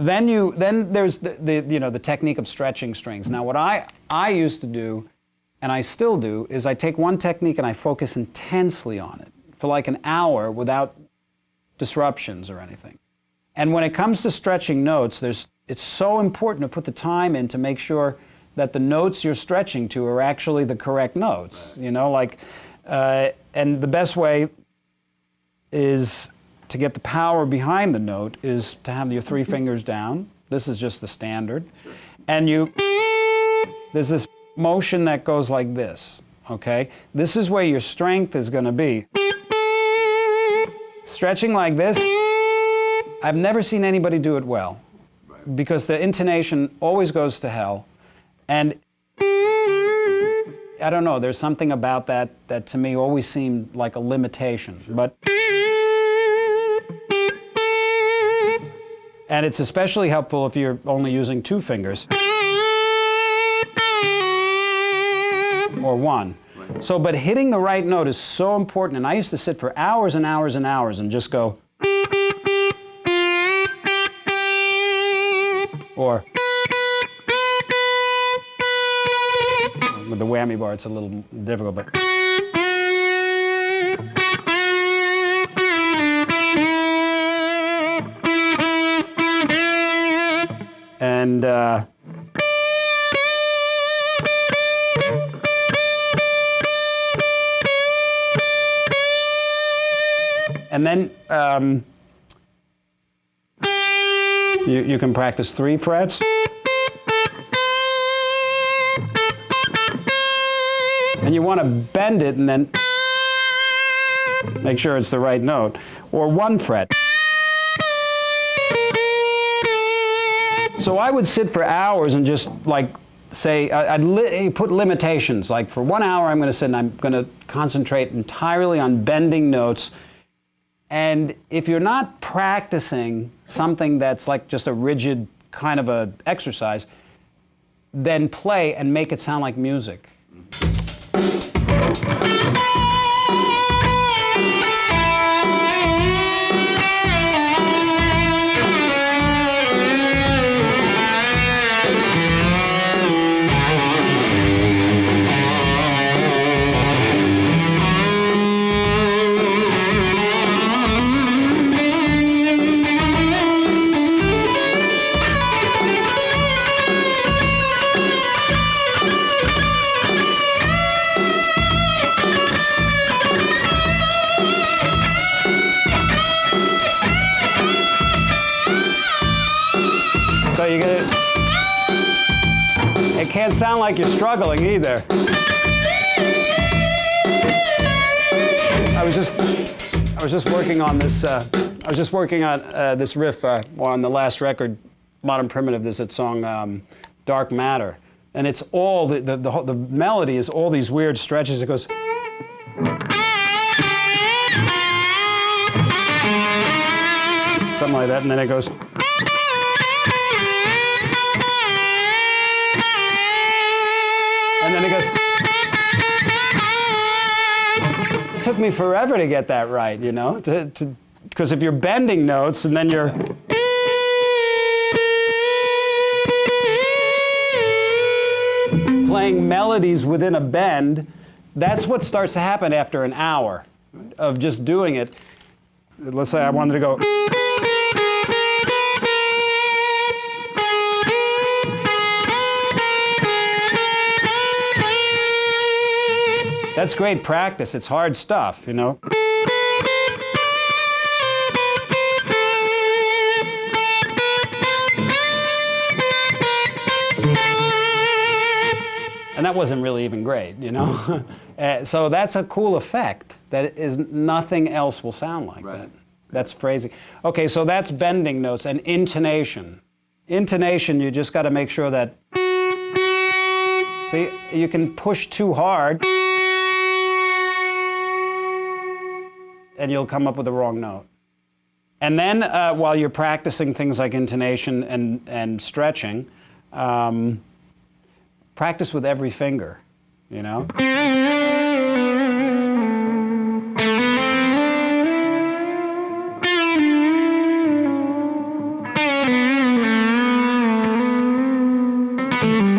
then there's the technique of stretching strings. Now what I used to do, and I still do, is I take one technique and I focus intensely on it for like an hour without disruptions or anything. And when it comes to stretching notes, it's so important to put the time in to make sure that the notes you're stretching to are actually the correct notes. Right. And the best way is to get the power behind the note is to have your three fingers down. This is just the standard. Sure. And there's this motion that goes like this, okay? This is where your strength is going to be. Stretching like this, I've never seen anybody do it well, right, because the intonation always goes to hell. And I don't know, there's something about that to me always seemed like a limitation. Sure. And it's especially helpful if you're only using two fingers. Or one. Right. So, but hitting the right note is so important. And I used to sit for hours and hours and hours and just go. Or. With the whammy bar, it's a little difficult, but. And then you can practice 3 frets. And you want to bend it and then make sure it's the right note. Or 1 fret. So I would sit for hours and just like say, I'd put limitations. Like for 1 hour I'm going to sit and I'm going to concentrate entirely on bending notes. And if you're not practicing something that's like just a rigid kind of a exercise, then play and make it sound like music. So you get it. It can't sound like you're struggling either. I was just working on this. This riff on the last record, Modern Primitive. There's that song, Dark Matter, and it's all the melody is all these weird stretches. It goes. Something like that, and then it goes. And then it goes. It took me forever to get that right, because if you're bending notes and then you're. Playing melodies within a bend, that's what starts to happen after an hour of just doing it. Let's say I wanted to go. That's great practice. It's hard stuff, And that wasn't really even great, So that's a cool effect. That is, nothing else will sound like that. That's phrasing. Okay, so that's bending notes and intonation. Intonation, you just got to make sure that, see, you can push too hard and you'll come up with the wrong note. And then while you're practicing things like intonation and stretching, practice with every finger, Thank you.